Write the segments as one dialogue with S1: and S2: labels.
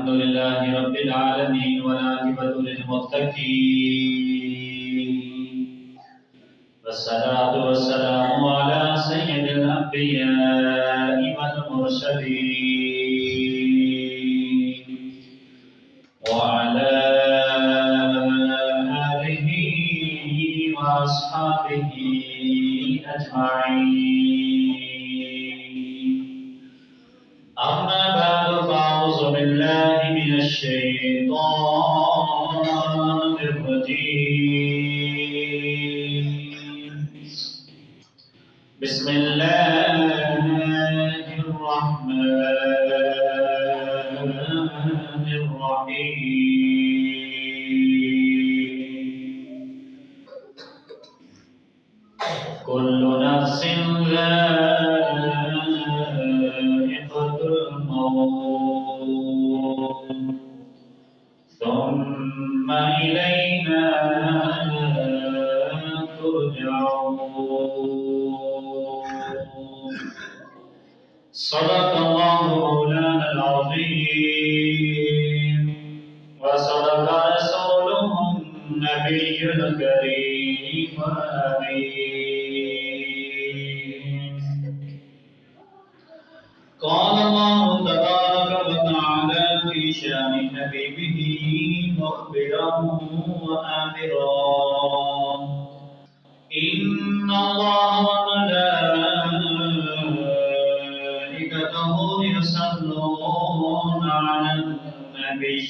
S1: الحمد لله رب العالمين والعاقبة للمتقين والصلاة والسلام على سيد الأنبياء والمرسلين وعلى آله وأصحابه أجمعين. أما بعد فأعوذ بالله من الشيطان الرجيم. بسم الله الرحمن الرحيم. كل نفس ذائقة الموت ثم إلينا ترجعون. صدق الله مولانا العظيم وصدق رسوله النبي الكريم آمين. قال الله تبارك وتعالى في شان حبيبه مخبرا وآمرا: إن الله وملائكته يصلون على النبي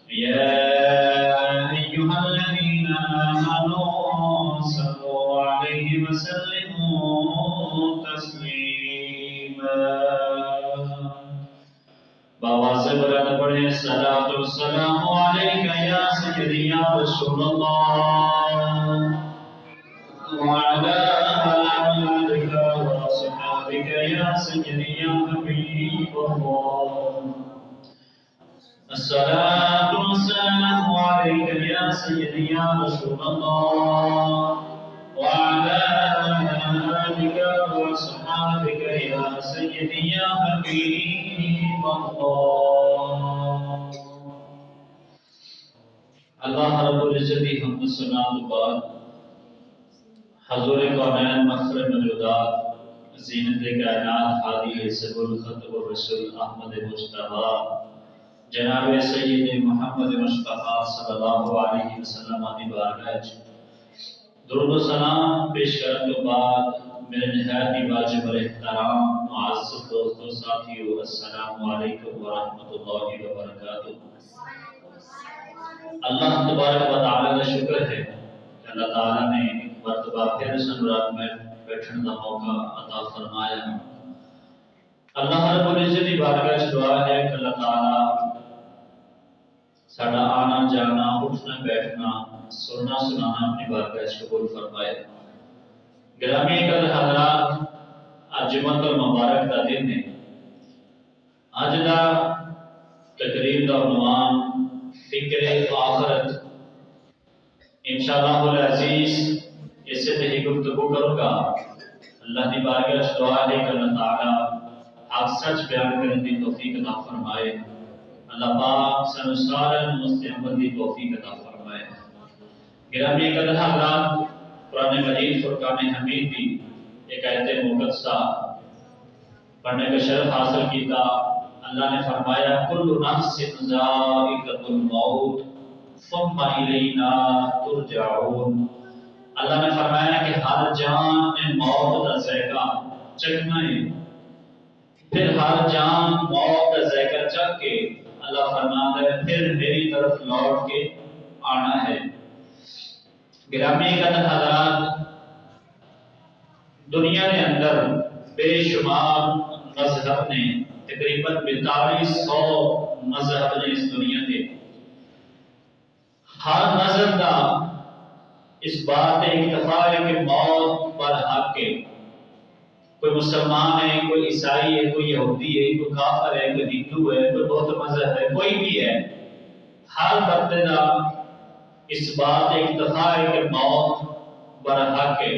S1: يا أيها الذين آمنوا صلوا عليه وسلموا تسليما. بابا سے بلند پڑھیں الصلاۃ والسلام علیک یا سیدی یا رسول اللہ وعلى آلك وأصحابك يا سيدي يا حبيب الله. الصلاة والسلام عليك يا سيدي يا رسول الله وعلى آلك وأصحابك يا سيدي يا حبيب الله. اللہ رب العزت کی حمد و ثنا کے بعد حضور کونین مفخر موجودات زینت کائنات ہادی سب الخط والرسول احمد مجتبی جناب سید محمد مصطفیٰ صلی اللہ علیہ وسلم کی بارگاہ درود و سلام پیش کرنے کے بعد میرے نہایت واجب الاحترام معزز دوستوں ساتھیوں السلام علیکم ورحمۃ اللہ وبرکاتہ. اللہ تبارک و تعالی کا شکر ہے کہ اللہ تعالی نے مرتبہ پھر سنرات میں بیٹھنے کا موقع عطا فرمایا. اللہ رب العزت کی بارگاہ سے دعا ہے کہ اللہ تعالی ساڈا آنا جانا اٹھنا بیٹھنا سننا سنانا اپنی بارگاہ سے قبول فرمائے. گرامی قدر حضرات، آج جمعۃ المبارک کا دن ہے. آج دا تقریر کا عنوان فکر آخرت. انشاءاللہ العزیز اس سے تہی گفتگو کروں گا. اللہ کی بارگاہ سے دعا ہے کہ اللہ تعالی آپ سچ بیان کرنے کی توفیق عطا فرمائے. اللہ پاک سن سارے مستعمل کی توفیق عطا فرمائے. گرامی قدر حضرات، قرآن مجید فرقان حمید کی ایک آیت مقدسہ پڑھنے کا شرف حاصل کیتا. اللہ نے فرمایا کل نفس ذائقۃ الموت ثم الینا ترجعون. اللہ نے فرمایا کہ ہر جان نے موت کا ذائقہ چکھنا ہے. پھر ہر جان موت کا ذائقہ چکھ کے اللہ فرماتا ہے پھر میری طرف لوٹ کے آنا ہے. گرامی قدر حضرات، دنیا کے اندر بے شمار مذہب نے تقریباً 4200 مذہب نے اس دنیا کے. ہر مذہب کا اس بات اکتفا ہے کہ موت پر حق ہے. کوئی مسلمان ہے، کوئی عیسائی ہے، کوئی یہودی ہے، کوئی کافر ہے، کوئی ہندو ہے، کوئی بودھ مذہب ہے، کوئی بھی ہے، ہر بندے کا اس بات اکتفا ہے کہ موت برحق ہے.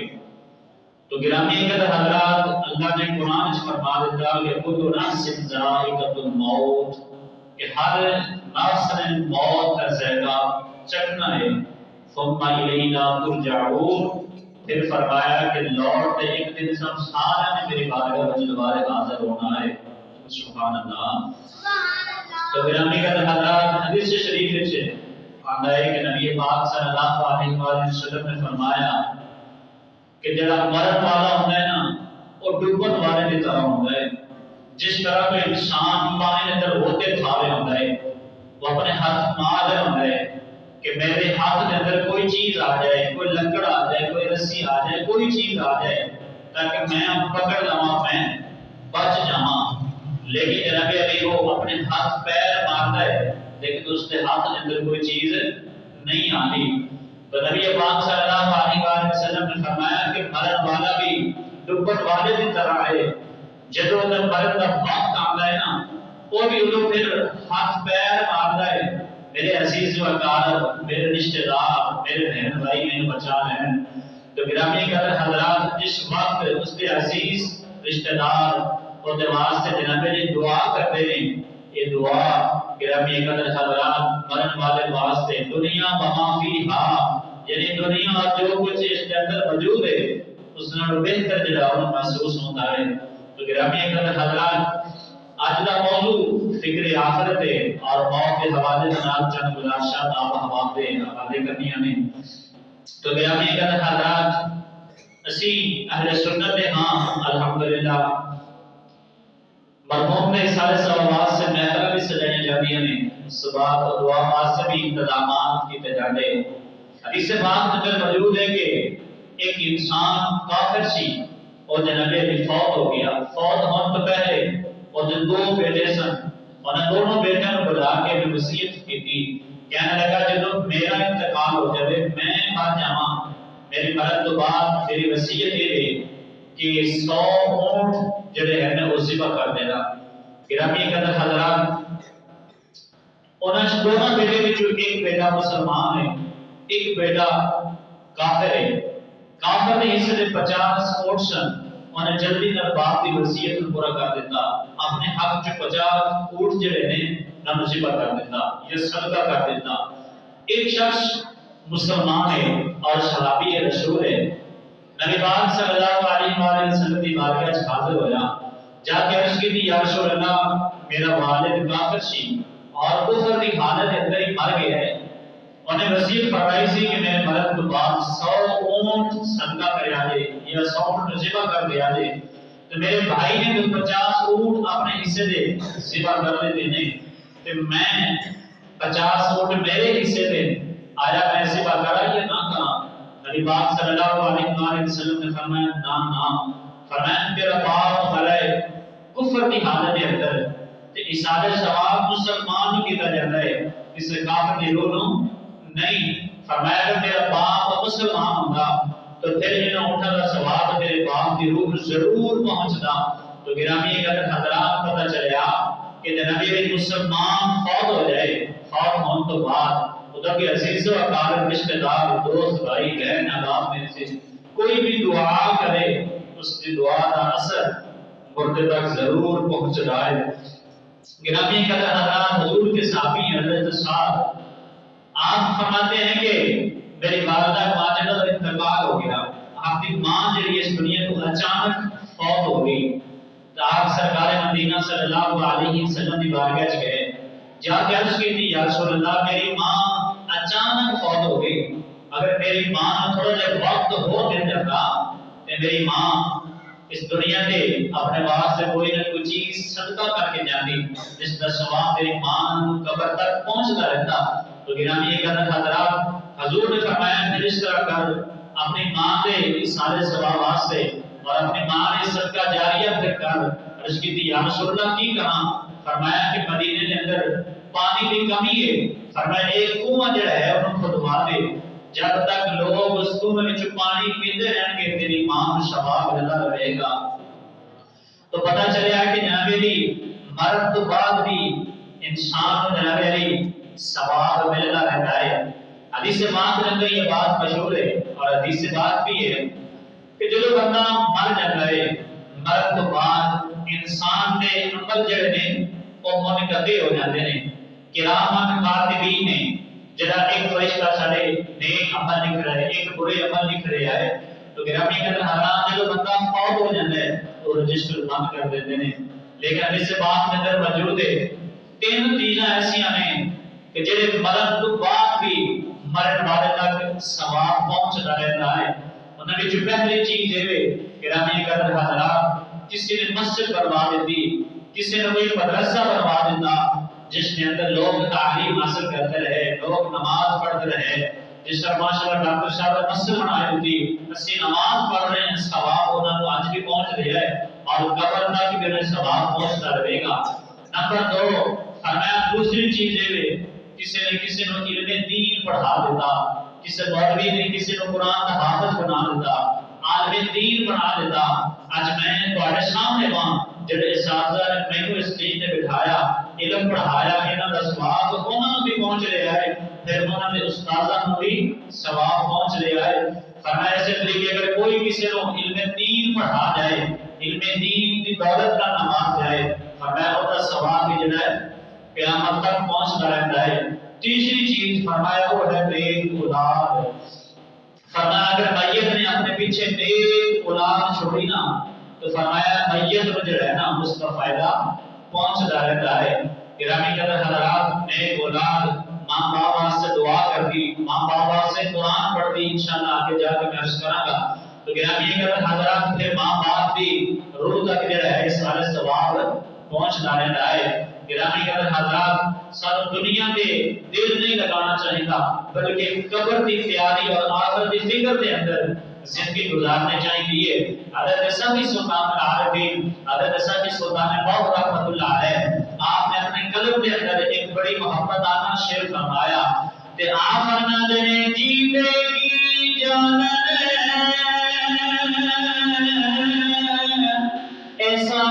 S1: تو گرامی قدر حضرات، اللہ نے قرآن فرما دیتا کہ کل نفس ذائقۃ الموت، کہ ہر نفس نے موت کا ذائقہ چکھنا ہے. ثم الینا ترجعون، پھر فرمایا کہ لوٹ ایک دن سب سارا نے میری بارگاہ میں دوبارہ حاضر ہونا ہے. سبحان اللہ. تو گرامی کا حضرات حدیث شریف سے آتا ہے کہ نبی پاک صلی اللہ علیہ وآلہ وسلم نے فرمایا کہ جڑا مرن والا ہوتا ہے نا وہ ڈوبن والے کی طرح ہوتا ہے. جس طرح کوئی انسان پانی کے اندر ہوتے تھاوے ہوتا ہے، وہ اپنے ہاتھ مار رہا ہوتا ہے کہ میرے ہاتھ کے اندر کوئی چیز آ جائے، کوئی لکڑ آ جائے، کوئی رسی آ جائے، کوئی چیز آ جائے تاکہ میں پکڑ لواں، میں بچ جاواں. لیکن جناب علی وہ اپنے ہاتھ پیر مارتا ہے لیکن اس کے ہاتھ کے اندر کوئی چیز نہیں آتی. تو نبی پاک صلی اللہ علیہ وسلم نے فرمایا کہ مرن والا بھی ڈوبن والے کی طرح ہے. جدو اندر مرن کا وقت آتا ہے نا وہ بھی ادو پھر ہاتھ پیر مارتا ہے. میرے عزیز و اقارب، میرے رشتہ دار، میرے بہن بھائی میرے بچا ہیں. تو گرامی قدر حضرات جس وقت اس کے عزیز رشتہ دار اور واسطے جناب جی دعا کرتے ہیں، یہ دعا گرامی قدر حضرات مرن والے واسطے دنیا وما فیہا، یعنی دنیا اور جو کچھ اس کے اندر موجود ہے اس نے بہتر جڑا محسوس ہوتا ہے. تو گرامی قدر حضرات آج کا موضوع فکر آخرت ہے اور موت کے حوالے سے چند گزارشات آپ حوالے کرنی ہمیں. تو گرامی قدر حضرات اسی اہل سنت ہاں الحمدللہ مرحوم نے سارے ثوابات سے محرم بھی سجائی جاتی ہیں، صبح و دعا سے بھی انتظامات کیتے جاتے. حدیث پاک میں موجود ہے کہ ایک انسان کافر سی اور جناب علی فوت ہو گیا. فوت ہونے تو پہلے اور دو بیٹے سن، انہوں نے دونوں بیٹوں کو بلا کے بھی وصیت کی تھی. کہنے لگا جب میرا انتقال ہو جائے، میں مر جاواں، میری مرن تو بعد میری وصیت یہ ہے کہ 100 اونٹ جڑے ہیں وہ ذبح کر دینا. گرامی قدر حضرات انہوں دونوں بیٹے وچوں ایک بیٹا مسلمان ہے، ایک بیٹا کافر ہے. کافر نے حصے 50 اونٹ سن، انہیں جلدی نال باپ کی وصیت کو پورا کر دیتا، اپنے حق چ 50 اونٹ جڑے نے نہ ذبح کر دیتا یا صدقہ کر دیتا. ایک شخص مسلمان ہے اور صحابی رسول ہے، نبی پاک صلی اللہ علیہ وآلہ وسلم کی بارگاہ میں حاضر ہویا، جا کے عرض کی تھی یا رسول اللہ میرا والد کافر سی اور کفر کی حالت اندر ہی مر گیا ہے. انہیں وصیت فرمائی سی کہ میرے مرن تو بعد 100 اونٹ صدقہ کرے آجے یا 100 اونٹ ذبح کر دے آجے. تو میرے بھائی نے تو 50 اونٹ اپنے حصے دے ذبح کر دیتے ہیں، تو میں 50 اونٹ میرے حصے دے آیا میں ذبح کرا یا نہ کرا. نبی پاک صلی اللہ علیہ وسلم نے فرمایا نہ، فرمایا تیرا باپ مرے کفر کی حالت کے اندر تے اشارہ ثواب مسلمان کیتا جاتا ہے، اس کافر دی روح نہیں. فرمایا کہ میرا باپ مسلمان ہوگا تو پھر انہاں اونٹاں دا ثواب میرے باپ دی روح ضرور پہنچدا. تو گرامی اگر حضرات پتہ چلیا کہ جناب ایک مسلمان فوت ہو جائے، فوت ہونے تو بعد خدا کے عزیز و اقارب رشتہ دار دوست بھائی بہن احباب میں سے کوئی بھی دعا کرے اس کی دعا کا اثر مردے تک ضرور پہنچ رہا ہے. گرامی قدر حضرات حضور کے صحابی حضرت سعد آپ فرماتے ہیں کہ میری والدہ ماجدہ کا انتقال ہو گیا، آپ کی ماں جڑی اس دنیا کو اچانک فوت ہو گئی. تو آپ سرکار مدینہ صلی اللہ علیہ وسلم کی بارگاہ چ گئے، جا کے عرض کی تھی یا رسول اللہ میری ماں اچانک فوت ہو گئی، اگر میری ماں نے تھوڑا جا وقت ہو دل جاتا تو میری ماں اس دنیا کے اپنے واسطے کوئی نہ کوئی چیز صدقہ کر کے جاتی جس کا ثواب میری ماں قبر تک پہنچتا رہتا. تو گرامی قدر حضرات حضور نے فرمایا پھر اس طرح کر اپنی ماں کے سارے ثوابات سے اور اپنی ماں نے صدقہ جاریہ پھر کر. عرض کی تھی یا رسول اللہ کی کہاں؟ فرمایا کہ مدینے کے اندر پانی کی کمی ہے، فرمایا ایک کنواں جڑا ہے انہوں کھدوا دے، جب تک لوگ اس کنویں میں پانی پیتے رہیں گے تیری ماں کو ثواب ملتا رہے گا. تو پتہ چلیا کہ جناب علی مرد تو بعد بھی انسان کو جناب علی ثواب ملتا رہتا ہے. حدیث پاک کے اندر یہ بات مشہور ہے اور حدیث بات بھی ہے کہ جو بندہ مر جاتا ہے مرد تو بعد انسان نے عمل جڑے نے وہ منقطع ہو جاتے ہیں۔ کرامن کاتبین نے جڑا ایک فرشتہ سارے نیک عمل لکھ رہا ہے، ایک برے عمل لکھ رہا ہے، تو گرامی قدر حضرات جب بندہ فوت ہو جاتا ہے تو رجسٹر بند کر دیتے ہیں۔ لیکن اب اس بات کے اندر موجود ہے تین چیزاں ایسا ہیں کہ جڑے مرن تو بعد بھی مرن والے تک ثواب پہنچتا رہتا ہے۔ انہوں نے جو پہلی چیز ہے گرامی قدر حضرات، کسی نے مسجد بنوا دیتی، کسی نے کوئی مدرسہ بنوا دیتا جس کے اندر لوگ تعلیم حاصل کرتے رہے، لوگ نماز پڑھتے رہے، جس طرح ماشاءاللہ ڈاکٹر صاحب نے مسجد بنائی ہوتی، اسی نماز پڑھ رہے ہیں، ثواب انہوں نے آج بھی پہنچ رہا ہے اور قبر تک بھی انہیں ثواب پہنچتا رہے گا۔ نمبر دو، فرمایا دوسری چیز ہے کسی نے علم دین پڑھا دیتا، کسی مولوی نے کسی نے قرآن کا حافظ بنا دیتا، عالم دین بنا دیتا۔ آج میں تمہارے سامنے وہاں جڑے اساتذہ نے مینوں اس چیز نے بٹھایا، علم پڑھایا، انہاں دا ثواب انہاں نوں بھی پہنچ رہا ہے، پھر انہاں دے استاداں نوں بھی ثواب پہنچ رہا ہے۔ فرمایا اس طریقے اگر کوئی کسی نوں علم دین پڑھا جائے، علم دین دی دولت کا نماز جائے، فرمایا اس دا ثواب بھی جڑا ہے قیامت تک پہنچتا رہتا ہے۔ تیسری چیز فرمایا وہ ہے نیک اولاد۔ فرمایا اگر میت نے اپنے پیچھے نیک اولاد چھوڑی نا تو فرمایا میت کو جو ہے نا اس کا فائدہ پہنچتا رہتا ہے۔ گرامی قدر حضرات، نیک اولاد ماں باپ سے دعا کرتی، ماں باپ سے قرآن پڑھتی، انشاءاللہ آگے جا کے میں عرض کروں گا۔ تو گرامی قدر حضرات پھر ماں باپ بھی روح تک جو ہے اس سارے ثواب پہنچتا رہتا ہے۔ گرامی قدر حضرات سب دنیا کے دل نہیں لگانا چاہیے گا بلکہ قبر کی تیاری اور آخرت کی فکر کے اندر زندگی گزارنے چاہیے۔ حضرت سبی سلطان العارفین حضرت سبی سلطان بہت رحمت اللہ علیہ آپ نے اپنے قلب کے اندر ایک بڑی محبت آنا شعر فرمایا کہ آپ فرماتے ہیں جیتے کی جان ایسا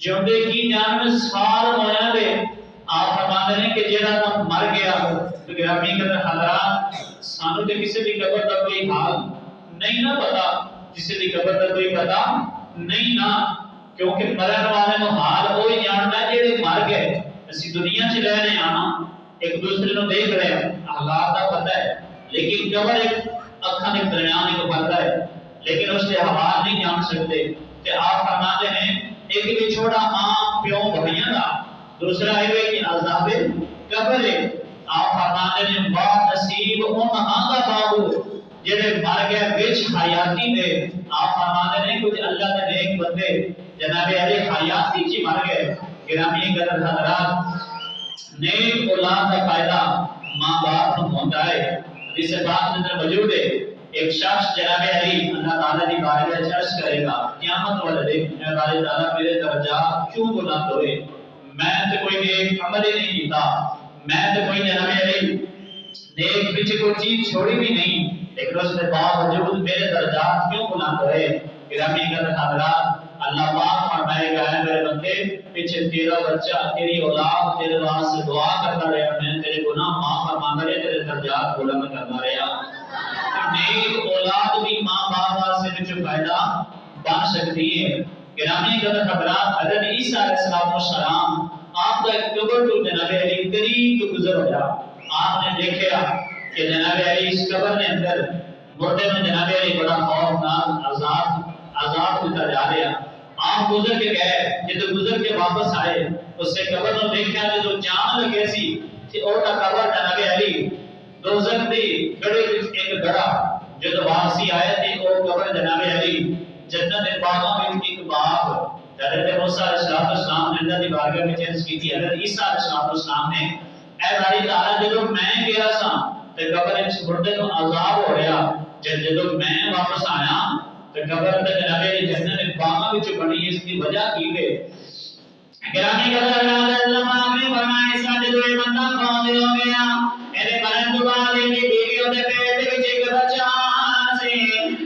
S1: جوندے کی جان میں سوال ہویا دے آپ فرماتے ہیں کہ جیڑا تو مر گیا تو گرامی قدر حضرات سانو تے کسی بھی قبر کا کوئی حال نہیں نہ پتا، کسی بھی قبر کا کوئی پتا نہیں نہ، کیونکہ مرن والے نو حال وہی جانتا ہے جیڑے مر گئے۔ اسی دنیا چ رہ رہے ہیں، ایک دوسرے نو دیکھ رہے ہیں، حالات کا پتہ ہے، لیکن قبر ایک اکھاں دے درمیان ایک پردہ ہے، لیکن اس کے حوال نہیں جان سکتے۔ کہ آپ فرماتے ہیں ایک بچھوڑا ماں پیو بھائیاں دا، دوسرا ہے کہ عذاب قبر ہے۔ آپ فرماتے ہیں با نصیب انہاں دا بابو جڑے مر گئے وچ حیاتی دے۔ آپ فرماتے ہیں کچھ اللہ دے نیک بندے جناب علی حیاتی چ مر گئے۔ گرامی قدر حضرات نیک اولاد کا فائدہ ماں باپ کو ہوتا ہے۔ اس بات میں موجود ہے ایک شخص جناب علی اللہ تعالیٰ کی بارگاہ میں عرض کرے گا قیامت والے دن اے اللہ تعالیٰ میرے درجات کیوں بلند ہوئے، میں تو کوئی نیک عمل ہی نہیں کیتا، میں تو کوئی جناب علی نیک پیچھے کوئی چیز چھوڑی بھی نہیں، لیکن اس کے باوجود میرے درجات کیوں بلند ہوئے۔ گرامی قدر حضرات اللہ پاک فرمائے گا ہے میرے بندے پیچھے تیرا بچہ تیری اولاد تیرے واسطے دعا کرتا رہا، میں تیرے گناہ معاف فرماتا رہا، تیرے درجات بلند کرتا رہا۔ نیک اولاد بھی ماں باپ واسطے وچ فائدہ بن سکتی ہے۔ گرامی قدر حضرات، حضرت عیسیٰ علیہ السلام آپ کا ایک قبر تو جناب علی قریب تو گزر ہو جا، آپ نے دیکھا کہ جناب علی اس قبر کے اندر مردے میں جناب علی بڑا خوفناک عذاب دیتا جا رہا، آپ گزر کے گئے، جب گزر کے واپس آئے اس سے قبر نو دیکھا جو جان لگے سی کہ اور کا قبر جناب علی دوزخ دی گڑے وچ ایک گڑا جب واپسی آئے تھے اور قبر جناب علی جنت کے باغوں میں ایک باغ حضرت موسیٰ علیہ السلام نے اللہ کی بارگاہ میں عرض کی تھی، حضرت عیسیٰ علیہ السلام نے اے باری تعالیٰ جب میں گیا سا تے قبر وچ مردے کو عذاب ہو رہا، جب میں واپس آیا تے قبر تے جناب علی جنت کے باغوں وچ بنی، اس کی وجہ کی ہے؟ گرامی قدر اللہ نے فرمایا ساڈے دوے بندہ فوت ہو گیا، میرے مرن تو بعد میری بیوی دے پیٹ وچ ایک بچہ سی۔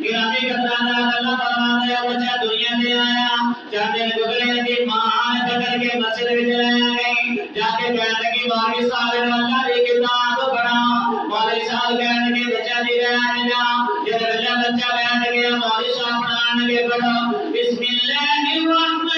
S1: گرامی قدر اللہ فرماتا ہے بچہ دنیا تے آیا، چاہتے گزرے کہ ماں پکڑ کے مسجد وچ لے گئی، جا کے کہنے لگی مولوی صاحب اللہ دی کتاب پڑھا، مولوی صاحب کہنے لگے بچہ دی رہن جا، جب بچہ بیٹھ گیا مولوی صاحب پڑھانے لگے پڑھو بسم اللہ الرحمن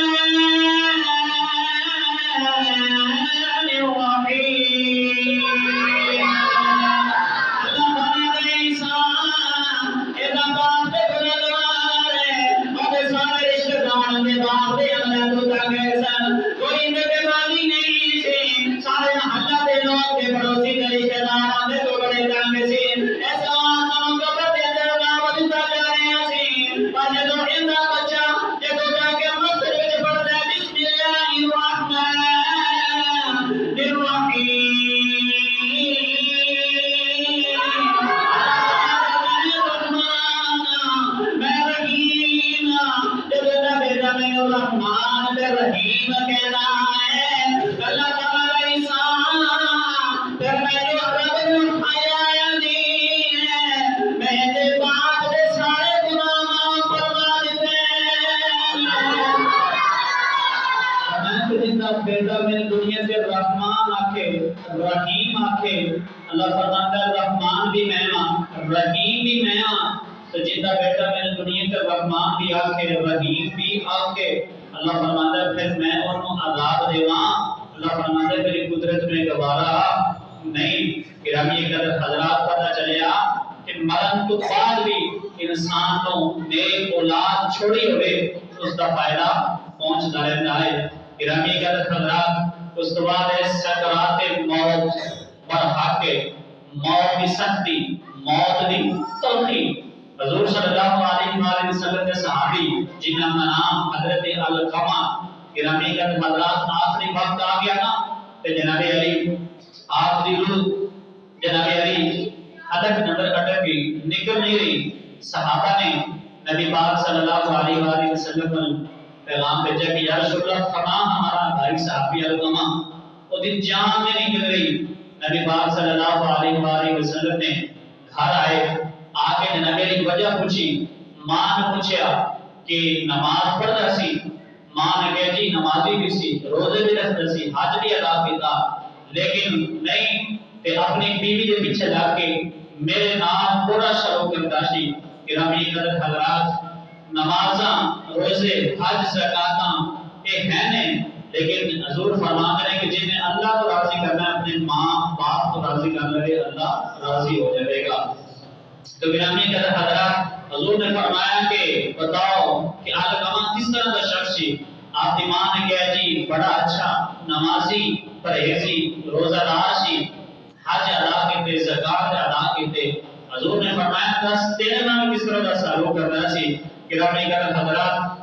S1: بیٹا میں دنیا سے رحمان آکھے رحیم آکھے، اللہ فرماتا ہے رحمان بھی میں ہاں رحیم بھی میں ہاں، تو جنہ بیٹا میں دنیا سے رحمان بھی آکھے رحیم بھی آکھے، اللہ فرماتا ہے پھر میں انہوں عذاب دیواں، اللہ فرماتا ہے میری قدرت میں گوارا نہیں۔ گرامی قدر حضرات پتہ چلیا کہ مرن تو بعد بھی انسان کو نیک اولاد چھوڑی ہوئے اس کا فائدہ پہنچتا رہتا ہے۔ گرامی قدر حضرات اس کے بعد ہے سکرات موت پر حق موت کی سختی، موت کی تلخی۔ حضور صلی اللہ علیہ وسلم کے صحابی جنہ کا نام حضرت علقمہ، گرامی قدر حضرات آخری وقت آ گیا نا کہ جناب علی آخری روح جناب علی حدق نظر اٹک گئی، نکل نہیں رہی، صحابہ نے نبی پاک صلی اللہ علیہ وسلم پیغام بھیجا کہ یا رسول اللہ فنا ہمارا بھائی صحابی علقمہ وہ دن جان میں نکل رہی۔ نبی پاک صلی اللہ علیہ وسلم نے گھر آئے، آگے جناب علی وجہ پوچھی، ماں نے پوچھا کہ نماز پڑھتا سی، ماں نے کہا جی نمازی بھی سی، روزے بھی رکھتا سی، حج بھی ادا کیتا، لیکن نہیں کہ اپنی بیوی کے پیچھے لگ کے میرے نام پورا شروع کرتا سی۔ گرامی قدر حضرات نمازاں روزے حج زکاتاں یہ ہیں نے، لیکن حضور فرماتے ہیں کہ جنہیں اللہ کو راضی کرنا ہے اپنے ماں باپ کو راضی کرنا ہے اللہ راضی ہو جائے گا۔ تو گرامی قدر حضرات حضور نے فرمایا کہ بتاؤ کہ علقمہ کس طرح کا شخص تھی؟ آپ کی ماں نے کہا جی بڑا اچھا نمازی پرہیزی روزہ دار سی، حج ادا کیتے زکات ادا کیتے۔ حضور نے فرمایا دس تیرے نام کس طرح کا سلوک کر رہا سی؟ گرامی قدر حضرات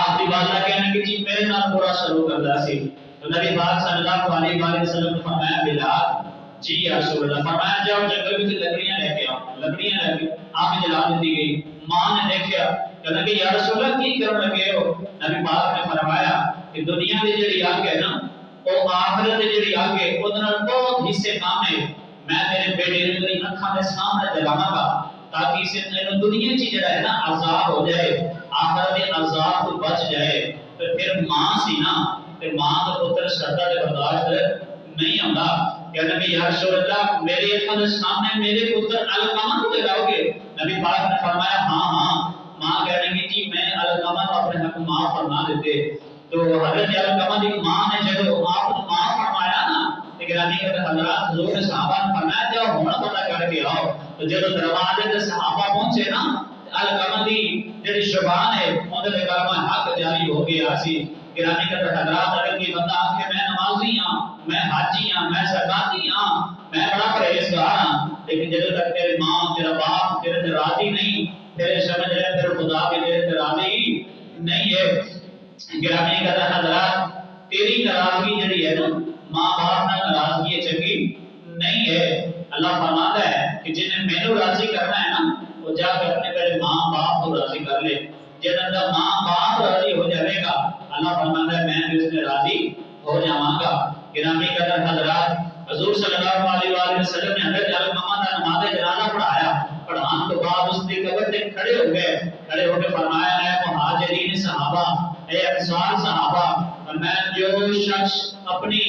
S1: آپ کی والدہ کہنے کہ جی میرے نام برا سلوک کر رہا سی، تو نبی پاک صلی اللہ علیہ وسلم نے فرمایا بلال جی یا رسول اللہ، فرمایا جاؤ جنگل میں سے لکڑیاں لے کے آؤ، لکڑیاں لے کے آپ جلا دی گئی۔ ماں نے دیکھا کہا کہ یا رسول اللہ کی کرنے لگے ہو؟ نبی پاک نے فرمایا کہ دنیا کی جڑی آگ ہے نا وہ آخرت کی جڑی آگ ہے وہ بہت حصے کام ہے، میں تیرے بیٹے نے تیری اکھاں کے سامنے جلاواں گا تاکہ اسے دنیا چ جڑا ہے نا عذاب ہو جائے، آخرت کے عذاب تو بچ جائے۔ تو پھر ماں سی نا تے ماں کا پتر شردا دے برداشت نہیں آندا، کہ نبی یا رسول اللہ میرے اکھاں دے سامنے میرے پتر علقمہ کو لگاؤ گے؟ نبی پاک نے فرمایا ہاں ماں کہنے کی جی میں علقمہ کو اپنے حق معاف فرما دیتے. تو حضرت علقمہ دی ماں نے جب آپ کو معاف فرمایا نا کہ گرامی کے حضرات حضور نے صحابہ نے فرمایا جاؤ ہونا پتہ کر کے آؤ. تو جب دروازے تے صحابہ پہنچے نا علقمہ دی جڑی زبان ہے اون دے کلمہ حق جاری ہو گیا سی. گرامی کے حضرات اگر کوئی بندہ کہ میں نمازی ہاں میں حاجی ہاں میں زکاتی ہاں میں بڑا پرہیزگار ہاں لیکن جب تک تیری ماں تیرا باپ تیرے تے راضی نہیں تیرے سمجھ رہے تیرے خدا بھی تیرے تے راضی نہیں ہے. گرامی کا حضرات تیری ناراضگی جڑی ہے نا ماں باپ نہ ناراضگی چنگی نہیں ہے. اللہ فرماتا ہے کہ جنہیں مینوں راضی کرنا ہے نا وہ جا کے اپنے پہلے ماں باپ کو راضی کر لے. جب اندر ماں باپ راضی ہو جائے گا اللہ فرماتا ہے میں بھی اس میں راضی ہو جاواں گا. گرامی کا حضرات حضور صلی اللہ علیہ وآلہ وسلم نے حضرت علقمہ کا نماز جنازہ پڑھایا. پڑھان کے بعد اس کی قبر تے کھڑے ہو کے فرمایا اے مہاجرین صحابہ اے انصار صحابہ اور میں جو شخص اپنی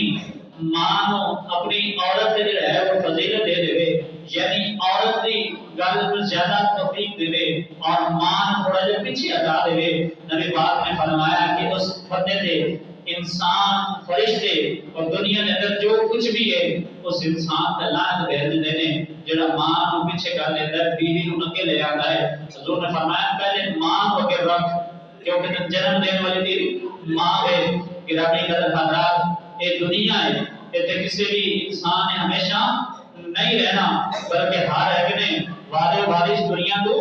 S1: ماں نو اپنی عورت دے ہے وہ فضیلت دے دے یعنی عورت دی گل میں زیادہ توفیق دے اور ماں تھوڑا جہا پیچھے ہٹا دے. نبی پاک نے فرمایا کہ اس بندے دے انسان فرشتے اور دنیا کے اندر جو کچھ بھی ہے اس انسان کا لعنت بھیج دیتے ہیں جڑا ماں کو پیچھے کر لیتا ہے بیوی کو اگے لے آتا ہے. حضور نے فرمایا پہلے ماں کو اگے رکھ کیونکہ جنم دینے والی تیری ماں ہے. گرامی قدر حضرات یہ دنیا ہے تے کسی بھی انسان نے ہمیشہ نہیں رہنا بلکہ ہر ایک نے وعدے وارث دنیا کو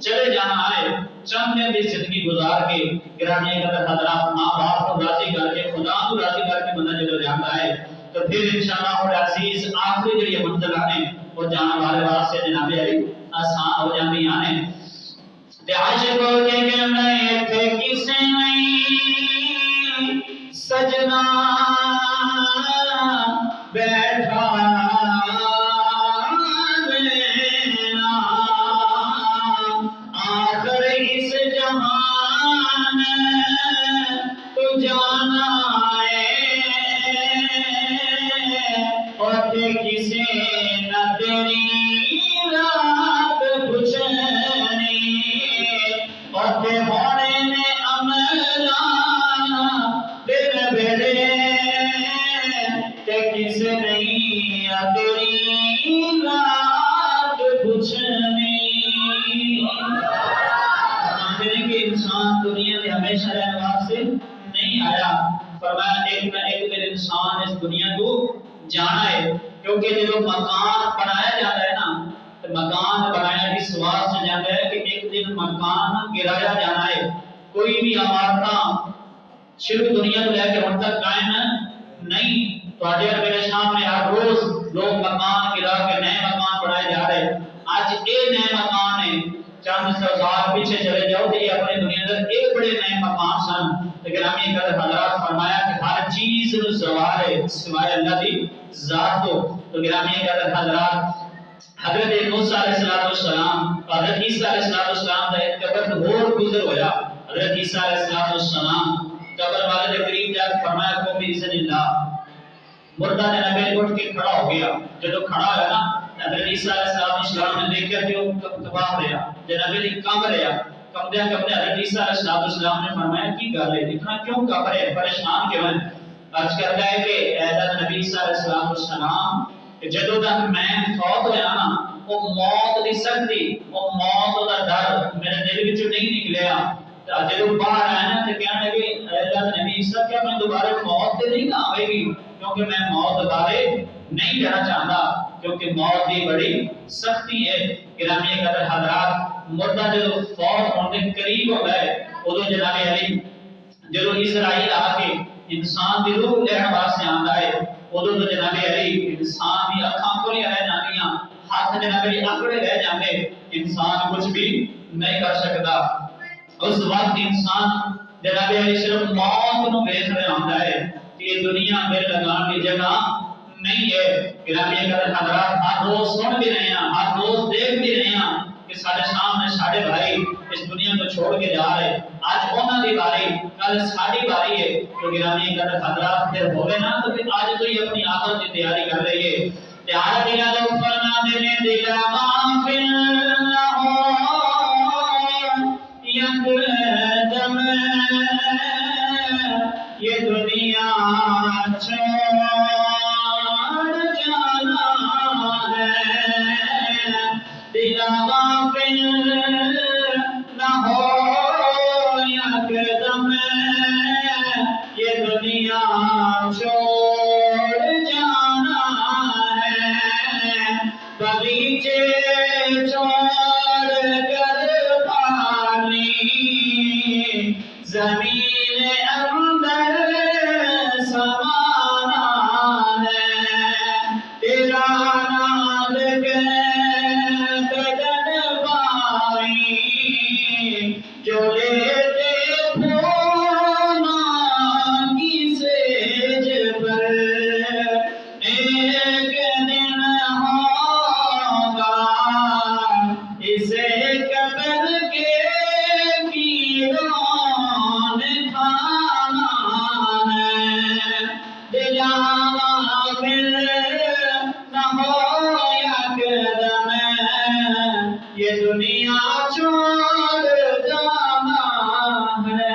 S1: چلے جانا ہے. چند دن کی زندگی گزار کے گرامی قدر حضرات ماں باپ کو راضی کر کے خدا کو راضی کر کے بندہ جب جاتا ہے تو پھر انشاءاللہ العزیز آخری جڑی منزل آنے وہ جانے والے واسطے جناب علی آسان ہو جاندی آنے. تے عاشقوں کے کہنے تھے کسے نہیں سجنا بیٹھا دینا آخر اس جہان تو جانا ہے اور کسی نہ تیری رات پوچھنی اور تے ہونے نے عملہ تیرے بیڑے تے کسی نہیں تیری رات پوچھنی. کہ انسان دنیا میں ہمیشہ رہنے واسطے نہیں آیا. فرمایا ایک نہ ایک دن انسان اس دنیا کو جانا ہے کیونکہ جب مکان بنایا جاتا ہے نا تو مکان بنایا اس واسطے جاتا ہے کہ ایک دن مکان گرایا جانا ہے. کوئی بھی عمارتاں شروع دنیا کو لے کے ہم تک قائم نہیں. تو آج میرے سامنے ہر روز لوگ مکان گرا کے نئے مکان بنائے جا رہے. آج یہ نئے مکان ہے چند سو سال پیچھے چلے جاؤ تو یہ اپنے دنیا کے ایک بڑے نئے مقام سن. گرامی قدر حضرات فرمایا کہ ہر چیز زوال ہے سوائے اللہ کی ذات کو. تو گرامی قدر حضرات حضرت موسیٰ علیہ السلام حضرت عیسیٰ علیہ السلام کا ایک قبر اور گزر ہویا. حضرت عیسیٰ علیہ السلام قبر والے کے قریب جا کے فرمایا کو باذن اللہ مردہ نے نبی اٹھ کے کھڑا ہو گیا. جب کھڑا ہوا نا حضرت عیسیٰ علیہ السلام نے دیکھا کہ وہ تباہ ہوا جناب علی کم رہا کمدے حضرت عیسیٰ علیہ السلام نے فرمایا کی گل ہے اتنا کیوں کم رہے پریشان کیوں ہیں. عرض کرتا ہے کہ اے حضرت نبی عیسیٰ علیہ السلام جدوں تک میں فوت ہویا نا وہ موت دی سختی وہ موت دا ڈر میرے دل وچ نہیں نکلیا. جدوں باہر آیا نا تے کہنے لگے اے حضرت نبی عیسیٰ کیا میں دوبارہ موت تے نہیں آئے گی کیونکہ میں موت بارے نہیں جانا چاہتا کیونکہ موت کی بڑی سختی ہے. گرامی قدر حضرات مردہ جب فوت ہونے کے قریب ہو گئے ادو جناب علی جب اسرائیل آ کے انسان کی روح لینے واسطے آتا ہے ادو تو جناب علی انسان کی اکھاں کھلیاں رہ جاندیاں ہاتھ جناب علی اکڑے رہ جاندے انسان کچھ بھی نہیں کر سکتا. اس وقت انسان جناب علی صرف موت نو ویکھ رہا ہوندا ہے کہ یہ دنیا میرے لگان کی جگہ نہیں ہے. گرامی قدر حضرات ہر روز سن بھی رہے ہیں ہر روز دیکھ بھی رہے ہیں کہ سارے سامنے سارے بھائی اس دنیا دنیا کو چھوڑ کے جا رہے، آج انہاں دی باری، کل ساڈی باری ہے، تو گرامی قدر حضرات پھر ہوئے نا، تو پھر آج تو یہ اپنی آخرت کی تیاری کر رہی ہے۔ تیار دلا دو فرما دینے دلا غافل نہ ہو یک دم یہ دنیا چھوڑ جانا ہے، دلا غافل نہ ہو یک دم یہ دنیا چھوڑ جانا ہے، بغیچے چھوڑ کر پانی زمین اندر سمانا ہے، تیرا نام کے بدن بائی جو لیتے پھونا کی سیج پر، ایک دن ہوگا اسے قبر کے پیروں نے کھانا ہے، دلا غافل نہ ہو یک دم یہ دنیا چھوڑ جانا ہے۔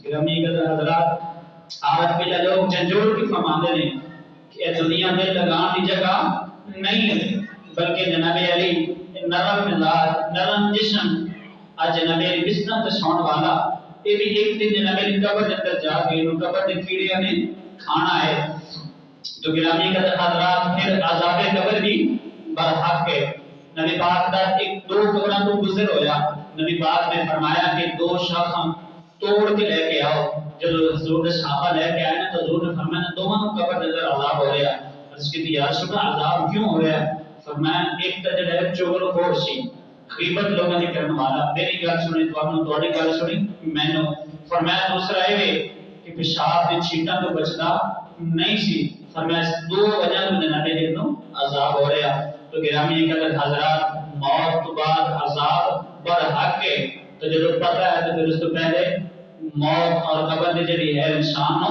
S1: گرامی قدر حضرات، آج بھی لوگ جھنجھوڑ کی فرماندے نے کہ یہ دنیا میں لگان دی جگہ نہیں ہے، بلکہ جناب علی نرم مزاج، نرم جسم، آج جناب علی بسنت سون والا، یہ بھی ایک دن جناب علی قبر اندر جا کے انہوں قبر کے کیڑے نے کھانا ہے۔ تو گرامی قدر حضرات، پھر عذاب قبر بھی برحق ہے۔ نبی پاک دا ایک دو قبراں تو گزر ہویا، نبی پاک نے فرمایا کہ دو شاخاں توڑ کے لے کے آؤ، جب حضور نے صحابہ لے کے آئے نا تو حضور نے فرمایا دونوں قبر کے اندر عذاب ہو رہا ہے۔ اس کی یا رسول اللہ عذاب کیوں ہو رہا ہے؟ فرمایا ایک تو جڑا ہے چغل خور سی، غیبت لوگوں نے کرنے والا، میری گل سنی تو آپ نے تھوڑی گل سنی مینوں، فرمایا دوسرا یہ کہ پیشاب کی چھینٹاں تو بچتا نہیں سی، فرمایا دو وجہ تو جناب علی نو عذاب ہو رہا۔ تو گرامی قدر حضرات، موت تو بعد عذاب برحق ہے، تو جب پتہ ہے تو پھر اس تو پہلے موت اور قبر دی جڑی ہے انسان